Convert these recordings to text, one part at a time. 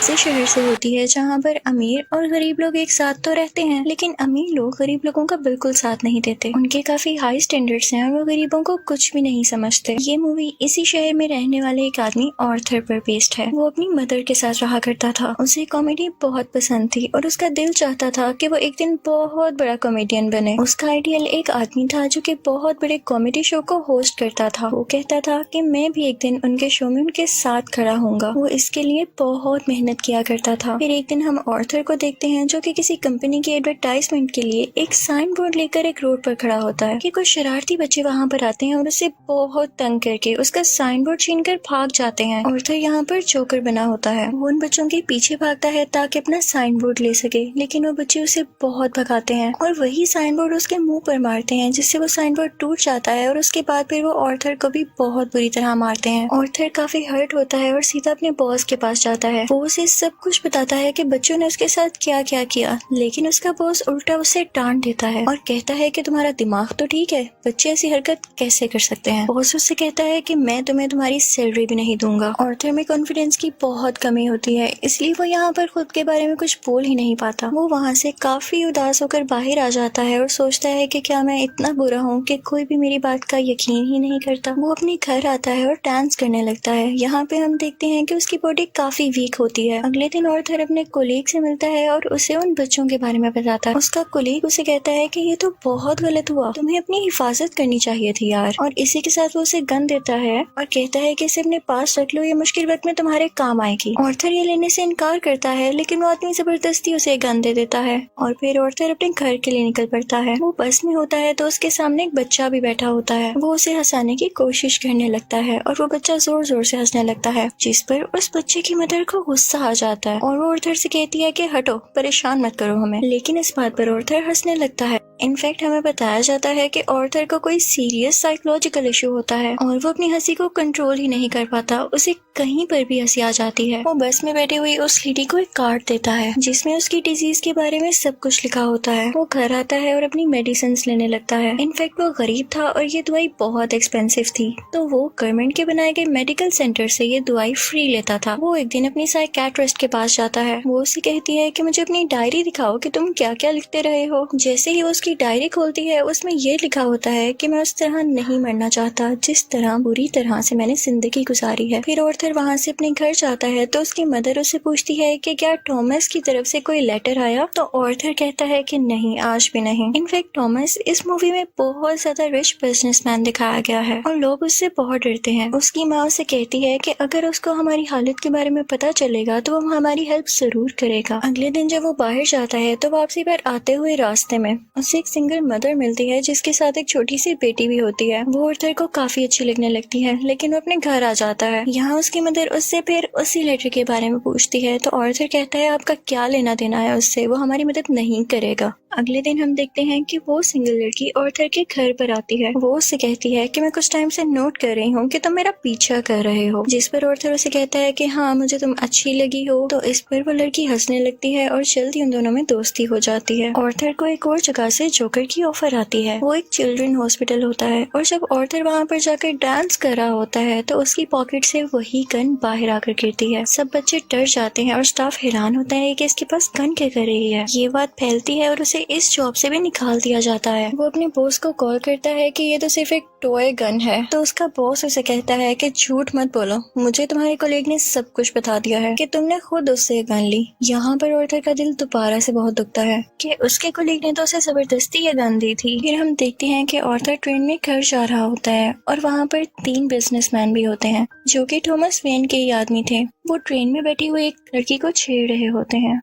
ऐसे शहर से होती है जहाँ पर अमीर और गरीब लोग एक साथ तो रहते हैं, लेकिन अमीर लोग गरीब लोगों का बिल्कुल साथ नहीं देते। उनके काफी हाई स्टैंडर्ड्स हैं और वो गरीबों को कुछ भी नहीं समझते। ये मूवी इसी शहर में रहने वाले एक आदमी ऑर्थर पर बेस्ड है। वो अपनी मदर के साथ रहा करता था। उसे कॉमेडी बहुत पसंद थी और उसका दिल चाहता था कि वो एक दिन बहुत बड़ा कॉमेडियन बने। उसका आइडियल एक आदमी था जो कि बहुत बड़े कॉमेडी शो को होस्ट करता था। वो कहता था कि मैं भी एक दिन उनके शो में उनके साथ खड़ा होऊंगा। वो इसके लिए बहुत मेहनत किया करता था। फिर एक दिन हम ऑर्थर को देखते हैं जो कि किसी कंपनी की एडवर्टाइजमेंट के लिए एक साइन बोर्ड लेकर एक रोड पर खड़ा होता है कि कुछ शरारती बच्चे वहाँ पर आते हैं और उसे बहुत तंग करके उसका साइन बोर्ड छीन कर भाग जाते हैं। ऑर्थर यहाँ पर जोकर बना होता है। वो उन बच्चों के पीछे भागता है ताकि अपना साइन बोर्ड ले सके, लेकिन वो बच्चे उसे बहुत भगाते हैं और वही साइन बोर्ड उसके मुंह पर मारते हैं, जिससे वो साइन बोर्ड टूट जाता है और उसके बाद फिर वो ऑर्थर को भी बहुत बुरी तरह मारते हैं। ऑर्थर काफी हर्ट होता है और सीधा अपने बॉस के पास जाता है। वो उसे सब कुछ बताता है कि बच्चों ने उसके साथ क्या क्या किया, लेकिन उसका बॉस उल्टा उसे डांट देता है और कहता है कि तुम्हारा दिमाग तो ठीक है, बच्चे ऐसी हरकत कैसे कर सकते हैं। बॉस उससे कहता है कि मैं तुम्हें तुम्हारी सैलरी भी नहीं दूंगा। ऑर्थर में कॉन्फिडेंस की बहुत कमी होती है, इसलिए वो यहाँ पर खुद के बारे में कुछ बोल ही नहीं पाता। वो वहाँ से काफी उदास होकर बाहर आ जाता है और सोचता है कि क्या मैं इतना बुरा हूँ कि कोई भी मेरी बात का यकीन ही नहीं करता। वो अपने घर आता है और डांस करने लगता है। यहाँ पे हम देखते हैं कि उसकी बॉडी काफी वीक होती है। अगले दिन ऑर्थर अपने कोलीग से मिलता है और उसे उन बच्चों के बारे में बताता है। उसका कोलीग उसे कहता है कि ये तो बहुत गलत हुआ, तुम्हें अपनी हिफाजत करनी चाहिए थी यार। और इसी के साथ वो उसे गन देता है और कहता है कि इसे अपने पास रख लो, ये मुश्किल वक्त में तुम्हारे काम आएगी। ऑर्थर ये लेने से इनकार करता है, लेकिन वो आदमी जबरदस्ती उसे गन दे देता है और फिर ऑर्थर अपने घर के लिए निकल पड़ता है। वो बस में होता है तो उसके सामने एक बच्चा भी बैठा होता है। वो उसे हंसाने की कोशिश करने लगता है और वो बच्चा जोर जोर से हंसने लगता है, जिस पर उस बच्चे की मदर को गुस्सा आ जाता है और वो ऑर्थर से कहती है कि हटो, परेशान मत करो हमें। लेकिन इस बात पर ऑर्थर हंसने लगता है। इनफैक्ट हमें बताया जाता है कि ऑर्थर को कोई सीरियस साइकोलॉजिकल इशू होता है और वो अपनी हंसी को कंट्रोल ही नहीं कर पाता। उसे कहीं पर भी हंसी आ जाती है। वो बस में बैठे हुए उस लेडी को एक कार्ड देता है जिसमें उसकी डिजीज के बारे में सब कुछ लिखा होता है। वो घर आता है और अपनी मेडिसिन लेने लगता है। इनफैक्ट वो गरीब था और ये दवाई बहुत एक्सपेंसिव थी, तो वो गवर्नमेंट के बनाए गए मेडिकल सेंटर से ये दवाई फ्री लेता था। वो एक दिन अपनी साइकियाट्रिस्ट के पास जाता है। वो उसे कहती है कि मुझे अपनी डायरी दिखाओ कि तुम क्या क्या लिखते रहे हो। जैसे ही वो उसकी डायरी खोलती है उसमें ये लिखा होता है कि मैं उस तरह नहीं मरना चाहता जिस तरह बुरी तरह से मैंने जिंदगी गुजारी है। फिर ऑर्थर वहाँ से अपने घर जाता है तो उसकी मदर उससे पूछती है कि क्या थॉमस की तरफ से कोई लेटर आया, तो ऑर्थर कहता है कि नहीं, आज भी नहीं। इनफैक्ट थॉमस इस मूवी में बहुत ज्यादा रिच बिजनेसमैन दिखाया गया है और लोग उससे बहुत डरते हैं। उसकी माँ उसे कहती है कि अगर उसको हमारी हालत के बारे में पता चलेगा तो वो हमारी हेल्प जरूर करेगा। अगले दिन जब वो बाहर जाता है तो वापसी पर आते हुए रास्ते में उसे एक सिंगल मदर मिलती है जिसके साथ एक छोटी सी बेटी भी होती है। वो ऑर्थर को काफी अच्छी लगने लगती है, लेकिन वो अपने घर आ जाता है। यहाँ उसकी मदर उससे फिर उसी लेटर के बारे में पूछती है तो ऑर्थर कहता है आपका क्या लेना देना है उससे, वो हमारी मदद नहीं करेगा। अगले दिन हम देखते हैं कि वो सिंगल लड़की ऑर्थर के घर पर आती है। वो उससे कहती है कि मैं कुछ टाइम से नोट कर रही हूँ कि तुम मेरा पीछा कर रहे हो, जिस पर ऑर्थर उसे कहता है कि हाँ, मुझे तुम अच्छी लगी हो। तो इस पर वो लड़की हंसने लगती है और जल्दी उन दोनों में दोस्ती हो जाती है। ऑर्थर को एक और जगह से जोकर की ऑफर आती है। वो एक चिल्ड्रन हॉस्पिटल होता है और जब ऑर्थर वहाँ पर जाकर डांस कर रहा होता है तो उसकी पॉकेट से वही गन बाहर आकर गिरती है। सब बच्चे डर जाते हैं और स्टाफ हैरान होता है कि इसके पास गन क्या कर रही है। ये बात फैलती है और उसे इस जॉब से भी निकाल दिया जाता है। वो अपने बॉस को कॉल करता है कि ये तो सिर्फ एक टॉय गन है, तो उसका बॉस उसे कहता है कि झूठ मत बोलो, मुझे तुम्हारे कोलीग ने सब कुछ बता दिया है कि तुमने खुद उससे गन ली। यहाँ पर ऑर्थर का दिल दोबारा से बहुत दुखता है कि उसके कोलीग ने तो उसे जबरदस्ती ये गन दी थी। फिर हम देखते हैं कि ऑर्थर ट्रेन में घर जा रहा होता है और वहाँ पर 3 बिजनेसमैन भी होते हैं जो कि थॉमस वेन के ही आदमी थे। वो ट्रेन में बैठी हुई एक लड़की को छेड़ रहे होते हैं।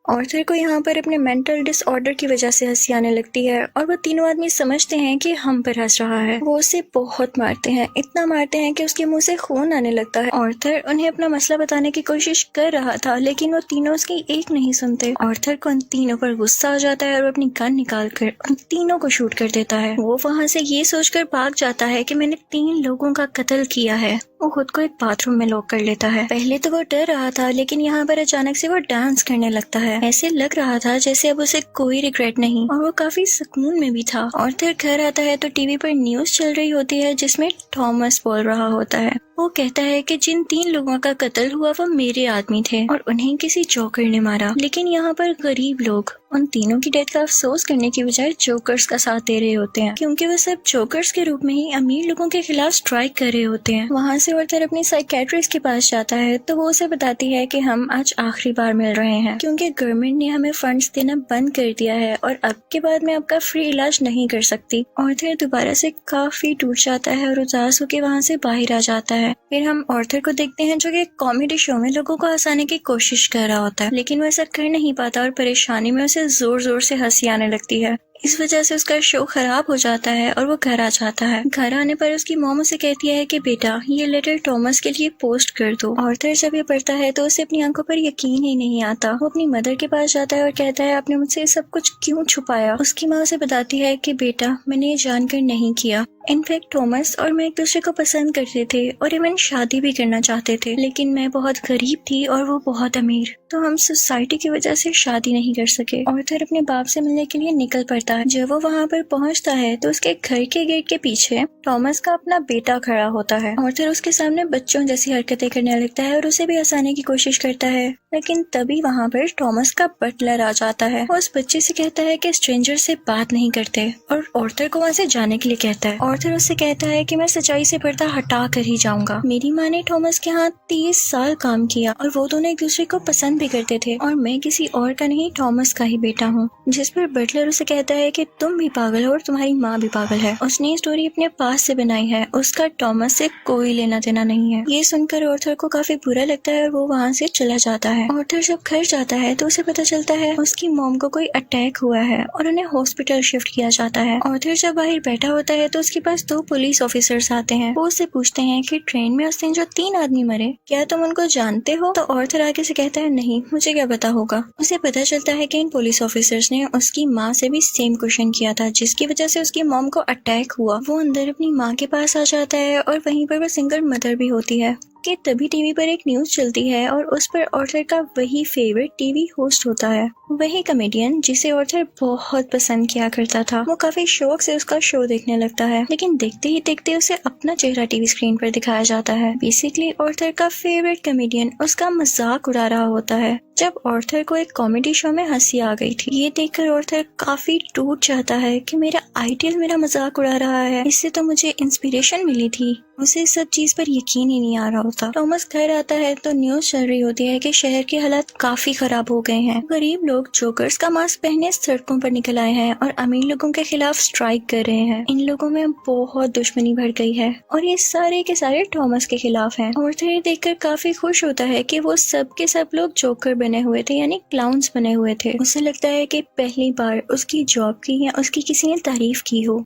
ऑर्थर को यहाँ पर अपने मेंटल डिसऑर्डर की वजह से हंसी आने लगती है और वो तीनों आदमी समझते हैं कि हम पर हंस रहा है। वो उसे बहुत मारते हैं, इतना मारते हैं कि उसके मुंह से खून आने लगता है। ऑर्थर उन्हें अपना मसला बताने की कोशिश कर रहा था, लेकिन वो तीनों उसकी एक नहीं सुनते। ऑर्थर को उन तीनों पर गुस्सा आ जाता है और अपनी गन निकाल कर उन तीनों को शूट कर देता है। वो वहाँ से ये सोचकर भाग जाता है कि मैंने 3 लोगों का कत्ल किया है। वो खुद को एक बाथरूम में लॉक कर लेता है। पहले तो वो डर रहा था, लेकिन यहाँ पर अचानक से वो डांस करने लगता है। ऐसे लग रहा था जैसे अब उसे कोई रिग्रेट नहीं और वो काफी सुकून में भी था। ऑर्थर घर आता है तो टीवी पर न्यूज चल रही होती है जिसमें थॉमस बोल रहा होता है। वो कहता है कि जिन 3 लोगों का कत्ल हुआ वो मेरे आदमी थे और उन्हें किसी जोकर ने मारा। लेकिन यहाँ पर गरीब लोग उन तीनों की डेथ का अफसोस करने की बजाय जोकर्स का साथ दे रहे होते हैं, क्योंकि वो सब जोकर्स के रूप में ही अमीर लोगों के खिलाफ स्ट्राइक कर रहे होते हैं। वहाँ से ऑर्थर अपनी साइकेट्रिस्ट के पास जाता है तो वो उसे बताती है कि हम आज आखिरी बार मिल रहे हैं, क्योंकि गवर्नमेंट ने हमें फंड्स देना बंद कर दिया है और अब के बाद मैं आपका फ्री इलाज नहीं कर सकती। ऑर्थर दोबारा से काफी टूट जाता है और उदास होकर वहाँ से बाहर आ जाता है। फिर हम ऑर्थर को देखते हैं जो कि कॉमेडी शो में लोगों को हंसाने की कोशिश कर रहा होता है, लेकिन वो ऐसा कर नहीं पाता और परेशानी में उसे जोर जोर से हंसी आने लगती है। इस वजह से उसका शो खराब हो जाता है और वो घर आ जाता है। घर आने पर उसकी मॉम उसे कहती है कि बेटा ये लेटर थॉमस के लिए पोस्ट कर दो। ऑर्थर जब ये पढ़ता है तो उसे अपनी आंखों पर यकीन ही नहीं आता। वो अपनी मदर के पास जाता है और कहता है आपने मुझसे सब कुछ क्यों छुपाया। उसकी माँ उसे बताती है कि बेटा मैंने ये जानकर नहीं किया। इनफैक्ट थॉमस और मैं एक दूसरे को पसंद करते थे और इवन शादी भी करना चाहते थे, लेकिन मैं बहुत गरीब थी और वो बहुत अमीर, तो हम सोसाइटी की वजह से शादी नहीं कर सके। ऑर्थर अपने बाप से मिलने के लिए निकल पड़ता है। जब वो वहाँ पर पहुँचता है तो उसके घर के गेट के पीछे थॉमस का अपना बेटा खड़ा होता है। ऑर्थर उसके सामने बच्चों जैसी हरकतें करने लगता है और उसे भी हंसाने की कोशिश करता है, लेकिन तभी वहाँ पर थॉमस का बटलर आ जाता है। वो उस बच्चे से कहता है कि स्ट्रेंजर से बात नहीं करते और ऑर्थर को वहाँ से जाने के लिए कहता है। ऑर्थर उससे कहता है कि मैं सच्चाई से पर्दा हटा कर ही जाऊंगा। मेरी माँ ने थॉमस के यहाँ 30 साल काम किया और वो दोनों एक दूसरे को पसंद भी करते थे और मैं किसी और का नहीं थॉमस का ही बेटा हूँ। जिस पर बटलर उसे कहता है कि तुम भी पागल हो और तुम्हारी माँ भी पागल है। उसने ये स्टोरी अपने पास से बनाई है, उसका थॉमस से कोई लेना देना नहीं है। ये सुनकर ऑर्थर को काफी बुरा लगता है और वो वहाँ से चला जाता है। ऑर्थर जब घर जाता है तो उसे पता चलता है उसकी मॉम को कोई अटैक हुआ है और उन्हें हॉस्पिटल शिफ्ट किया जाता है। ऑर्थर जब बाहर बैठा होता है तो उसके पास 2 पुलिस ऑफिसर्स आते हैं। वो उससे पूछते हैं कि ट्रेन में उस दिन जो 3 आदमी मरे क्या तुम उनको जानते हो? तो ऑर्थर आगे से कहता है नहीं, मुझे क्या पता होगा। उसे पता चलता है कि इन पुलिस ऑफिसर्स ने उसकी माँ से भी सेम क्वेश्चन किया था, जिसकी वजह से उसकी मॉम को अटैक हुआ। वो अंदर अपनी माँ के पास आ जाता है और वहीं पर वो सिंगल मदर भी होती है कि तभी टीवी पर एक न्यूज चलती है और उस पर ऑर्थर का वही फेवरेट टीवी होस्ट होता है, वही कॉमेडियन जिसे ऑर्थर बहुत पसंद किया करता था। वो काफी शौक से उसका शो देखने लगता है, लेकिन देखते ही देखते उसे अपना चेहरा टीवी स्क्रीन पर दिखाया जाता है। बेसिकली ऑर्थर का फेवरेट कॉमेडियन उसका मजाक उड़ा रहा होता है। जब ऑर्थर को एक कॉमेडी शो में हंसी आ गई थी, ये देखकर ऑर्थर काफी टूट जाता है कि मेरा आइडियल मेरा मजाक उड़ा रहा है, इससे तो मुझे इंस्पिरेशन मिली थी। उसे सब चीज पर यकीन ही नहीं आ रहा होता। थॉमस घर आता है तो न्यूज चल रही होती है कि शहर के हालात काफी खराब हो गए हैं। गरीब लोग जोकर्स का मास्क पहने सड़कों पर निकल आए हैं और अमीर लोगों के खिलाफ स्ट्राइक कर रहे हैं। इन लोगों में बहुत दुश्मनी बढ़ गई है और ये सारे के सारे थॉमस के खिलाफ हैं। ऑर्थर ये देखकर काफी खुश होता है कि वो सब के सब लोग जोकर बने हुए थे, यानी क्लाउन्स बने हुए थे। उसे लगता है कि पहली बार उसकी जॉब की या उसकी किसी ने तारीफ की हो।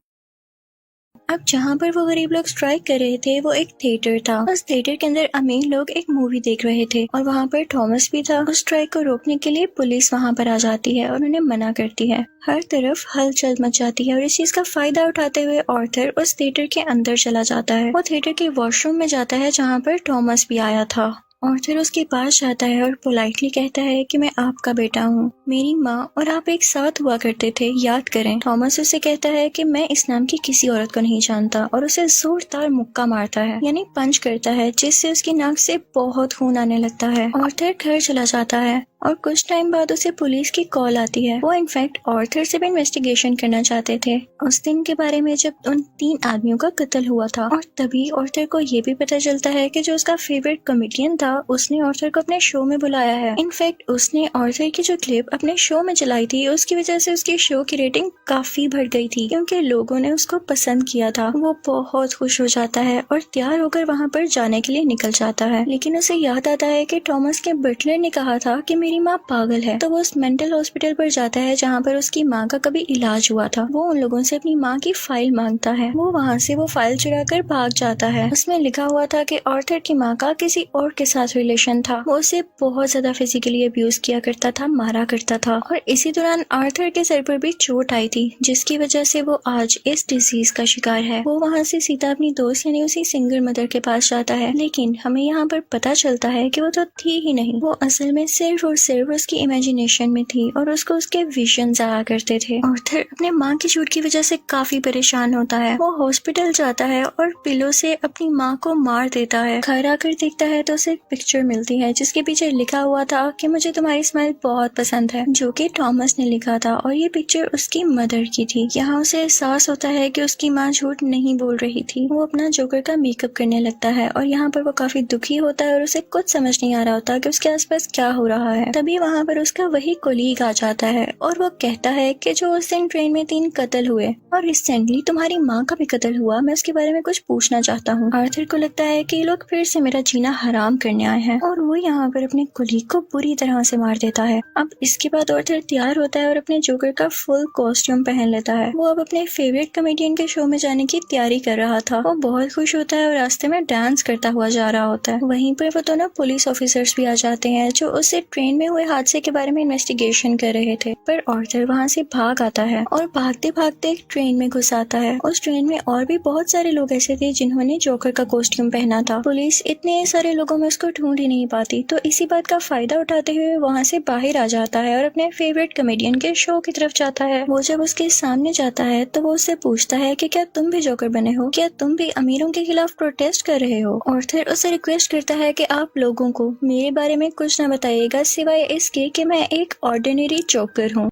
अब जहाँ पर वो गरीब लोग स्ट्राइक कर रहे थे वो एक थिएटर था। उस थिएटर के अंदर अमीर लोग एक मूवी देख रहे थे और वहाँ पर थॉमस भी था। उस स्ट्राइक को रोकने के लिए पुलिस वहाँ पर आ जाती है और उन्हें मना करती है। हर तरफ हलचल मच जाती है और इस चीज का फायदा उठाते हुए ऑर्थर उस थिएटर के अंदर चला जाता है। वो थिएटर के वॉशरूम में जाता है जहाँ पर थॉमस भी आया था। ऑर्थर उसके पास जाता है और पोलाइटली कहता है कि मैं आपका बेटा हूँ, मेरी माँ और आप एक साथ हुआ करते थे, याद करें। थॉमस उसे कहता है कि मैं इस नाम की किसी औरत को नहीं जानता और उसे जोरदार मुक्का मारता है, यानी पंच करता है, जिससे उसकी नाक से बहुत खून आने लगता है। ऑर्थर घर चला जाता है और कुछ टाइम बाद उसे पुलिस की कॉल आती है। वो इनफैक्ट ऑर्थर से भी इन्वेस्टिगेशन करना चाहते थे उस दिन के बारे में जब उन 3 आदमियों का कत्ल हुआ था। और तभी ऑर्थर को ये भी पता चलता है कि जो उसका फेवरेट कॉमेडियन था उसने ऑर्थर को अपने शो में बुलाया है। इनफैक्ट उसने ऑर्थर की जो क्लिप अपने शो में चलाई थी उसकी वजह से उसकी शो की रेटिंग काफी बढ़ गई थी, क्योंकि लोगों ने उसको पसंद किया था। वो बहुत खुश हो जाता है और तैयार होकर वहाँ पर जाने के लिए निकल जाता है, लेकिन उसे याद आता है कि थॉमस के बटलर ने कहा था कि मेरी माँ पागल है। तो वो उस मेंटल हॉस्पिटल पर जाता है जहाँ पर उसकी माँ का कभी इलाज हुआ था। वो उन लोगों से अपनी माँ की फाइल मांगता है। वो वहाँ से वो फाइल चुरा कर भाग जाता है। उसमें लिखा हुआ था कि ऑर्थर की माँ का किसी और के साथ रिलेशन था। वो उसे बहुत ज्यादा फिजिकली अब्यूज किया करता था, मारा करता था। और इसी दौरान आर्थर के सर पर भी चोट आई थी, जिसकी वजह से वो आज इस डिजीज का शिकार है। वो वहाँ से सीधा अपनी दोस्त यानी उसी सिंगल मदर के पास जाता है, लेकिन हमें यहाँ पर पता चलता है कि वो तो थी ही नहीं। वो असल में सिर्फ और सिर्फ उसकी इमेजिनेशन में थी और उसको उसके विजन्स आया करते थे। आर्थर अपने माँ की चोट की वजह से काफी परेशान होता है। वो हॉस्पिटल जाता है और पिलो से अपनी माँ को मार देता है। घर आकर देखता है तो उसे एक पिक्चर मिलती है जिसके पीछे लिखा हुआ था कि मुझे तुम्हारी स्माइल बहुत पसंद है, जो कि थॉमस ने लिखा था और ये पिक्चर उसकी मदर की थी। यहाँ उसे एहसास होता है कि उसकी माँ झूठ नहीं बोल रही थी। वो अपना जोकर का मेकअप करने लगता है और यहाँ पर वो काफी दुखी होता है और उसे कुछ समझ नहीं आ रहा होता कि उसके आसपास क्या हो रहा है। तभी वहाँ पर उसका वही कोलीग आ जाता है और वो कहता है कि जो उस दिन ट्रेन में 3 कत्ल हुए और रिसेंटली तुम्हारी माँ का भी कत्ल हुआ, मैं उसके बारे में कुछ पूछना चाहता हूँ। आर्थर को लगता है कि ये लोग फिर से मेरा जीना हराम करने आए हैं और वो यहाँ पर अपने कोलीग को बुरी तरह से मार देता है। अब इसके बाद आर्थर तैयार होता है और अपने जोकर का फुल कॉस्ट्यूम पहन लेता है। वो अब अपने फेवरेट कॉमेडियन के शो में जाने की तैयारी कर रहा था। वो बहुत खुश होता है और रास्ते में डांस करता हुआ जा रहा होता है। वहीं पर वो दोनों पुलिस ऑफिसर्स भी आ जाते हैं जो उससे ट्रेन में हुए हादसे के बारे में इन्वेस्टिगेशन कर रहे थे। पर आर्थर वहाँ से भाग आता है और भागते भागते एक ट्रेन में घुस आता है। उस ट्रेन में और भी बहुत सारे लोग ऐसे थे जिन्होंने जोकर का कॉस्ट्यूम पहना था। पुलिस इतने सारे लोगों में उसको ढूंढ ही नहीं पाती, तो इसी बात का फायदा उठाते हुए वहाँ से बाहर आ जाता है और अपने फेवरेट कॉमेडियन के शो की तरफ जाता है। वो जब उसके सामने जाता है तो वो उससे पूछता है कि क्या तुम भी जोकर बने हो, क्या तुम भी अमीरों के खिलाफ प्रोटेस्ट कर रहे हो। और फिर उससे रिक्वेस्ट करता है कि आप लोगों को मेरे बारे में कुछ न बताइएगा सिवाय इसके कि मैं एक ऑर्डिनरी जोकर हूँ।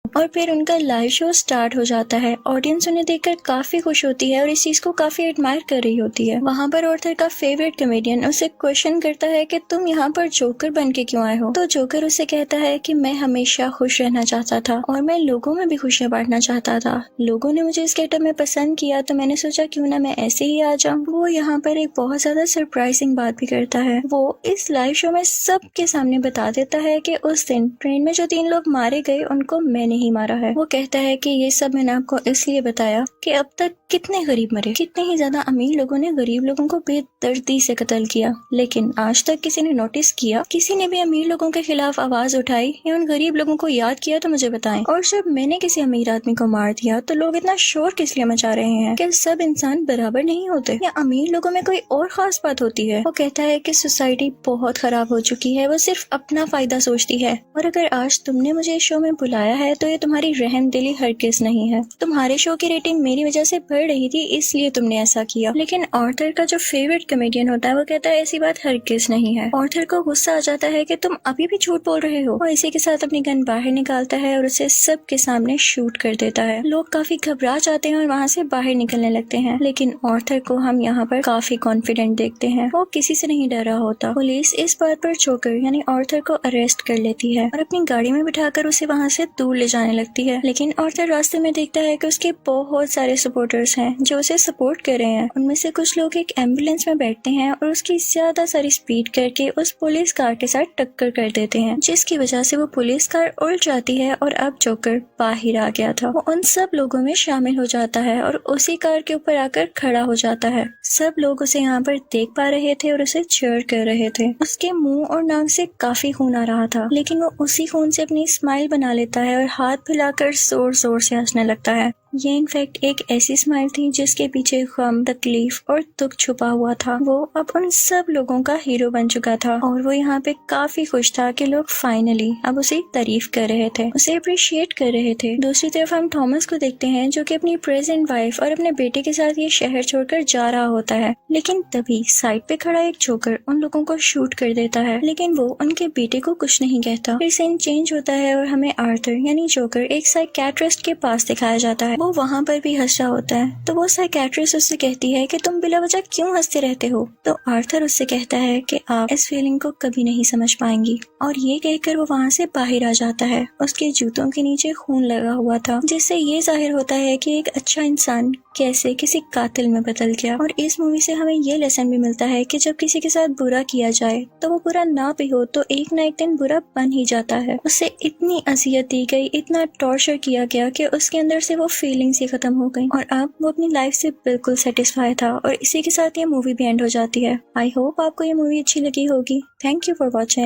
और फिर उनका लाइव शो स्टार्ट हो जाता है। ऑडियंस उन्हें देखकर काफी खुश होती है और इस चीज को काफी एडमायर कर रही होती है। वहाँ पर आर्थर का फेवरेट कॉमेडियन उसे क्वेश्चन करता है कि तुम यहाँ पर जोकर बन के क्यों आए हो। तो जोकर उसे कहता है कि मैं हमेशा खुश रहना चाहता था और मैं लोगों में भी खुशियाँ बांटना चाहता था। लोगों ने मुझे इस गेटअप में पसंद किया तो मैंने सोचा क्यों ना मैं ऐसे ही आ जाऊँ। वो यहाँ पर एक बहुत ज्यादा सरप्राइजिंग बात भी करता है। वो इस लाइव शो में सबके सामने बता देता है कि उस दिन ट्रेन में जो 3 लोग मारे गए उनको मैंने ही मारा है। वो कहता है कि ये सब मैंने आपको इसलिए बताया कि अब तक कितने गरीब मरे, कितने ही ज्यादा अमीर लोगों ने गरीब लोगों को बेदर्दी से कत्ल किया, लेकिन आज तक किसी ने नोटिस किया, किसी ने भी अमीर लोगों के खिलाफ आवाज उठाई या उन गरीब लोगों को याद किया तो मुझे बताएं। और जब मैंने किसी अमीर आदमी को मार दिया तो लोग इतना शोर किस लिए मचा रहे हैं? क्या सब इंसान बराबर नहीं होते या अमीर लोगों में कोई और खास बात होती है? वो कहता है कि सोसाइटी बहुत खराब हो चुकी है, वो सिर्फ अपना फायदा सोचती है और अगर आज तुमने मुझे इस शो में बुलाया है तो ये तुम्हारी रहमदिली हरगिज नहीं है। तुम्हारे शो की रेटिंग मेरी वजह से बढ़ रही थी इसलिए तुमने ऐसा किया। लेकिन आर्थर का जो फेवरेट कॉमेडियन होता है वो कहता है ऐसी बात हरगिज नहीं है। आर्थर को गुस्सा आ जाता है कि तुम अभी भी झूठ बोल रहे हो और इसी के साथ अपनी गन बाहर निकालता है और उसे सबके सामने शूट कर देता है। लोग काफी घबरा जाते हैं और वहाँ से बाहर निकलने लगते हैं, लेकिन आर्थर को हम यहाँ पर काफी कॉन्फिडेंट देखते हैं। वो किसी से नहीं डर रहा होता। पुलिस इस बात पर जोकर यानी आर्थर को अरेस्ट कर लेती है और अपनी गाड़ी में बिठाकर उसे वहाँ से दूर ले जाने लगती है। लेकिन आर्थर रास्ते में देखता है कि उसके बहुत सारे सपोर्टर्स हैं जो उसे सपोर्ट कर रहे हैं। उनमें से कुछ लोग एक एम्बुलेंस में बैठते हैं और उसकी ज्यादा सारी स्पीड करके उस पुलिस कार के साथ टक्कर कर देते हैं, जिसकी वजह से वो पुलिस कार उल्ट जाती है और अब जोकर बाहर आ गया था। वो उन सब लोगों में शामिल हो जाता है और उसी कार के ऊपर आकर खड़ा हो जाता है। सब लोग उसे यहाँ पर देख पा रहे थे और उसे चीयर कर रहे थे। उसके मुंह और नाक से काफी खून आ रहा था, लेकिन वो उसी खून से अपनी स्माइल बना लेता है और हाथ फैलाकर जोर जोर से हंसने लगता है। ये इनफैक्ट एक ऐसी स्माइल थी जिसके पीछे गम, तकलीफ और दुख छुपा हुआ था। वो अब उन सब लोगों का हीरो बन चुका था और वो यहाँ पे काफी खुश था कि लोग फाइनली अब उसे तारीफ कर रहे थे, उसे अप्रिशिएट कर रहे थे। दूसरी तरफ हम थॉमस को देखते हैं जो कि अपनी प्रेजेंट वाइफ और अपने बेटे के साथ ये शहर छोड़कर जा रहा होता है, लेकिन तभी साइड पे खड़ा एक जोकर उन लोगों को शूट कर देता है, लेकिन वो उनके बेटे को कुछ नहीं कहता। फिर सीन चेंज होता है और हमें आर्थर यानी जोकर एक साइकियाट्रिस्ट के पास दिखाया जाता है। वो वहाँ पर भी हंस रहा होता है, तो वो साइकियाट्रिस्ट उससे कहती है कि तुम बिला वजह क्यों हंसते रहते हो। तो आर्थर उससे कहता है कि आप इस फीलिंग को कभी नहीं समझ पाएंगी, और ये कहकर वो वहाँ से बाहर आ जाता है। उसके जूतों के नीचे खून लगा हुआ था, जिससे ये जाहिर होता है कि एक अच्छा इंसान कैसे किसी कातिल में बदल गया। और इस मूवी से हमें ये लेसन भी मिलता है कि जब किसी के साथ बुरा किया जाए तो वो बुरा ना भी हो तो एक ना एक दिन बुरा बन ही जाता है। उसे इतनी अजियत दी गई, इतना टॉर्चर किया गया कि उसके अंदर से वो फीलिंग्स ही खत्म हो गई और अब वो अपनी लाइफ से बिल्कुल सेटिस्फाई था। और इसी के साथ ये मूवी भी एंड हो जाती है। आई होप आपको ये मूवी अच्छी लगी होगी। Thank you for watching.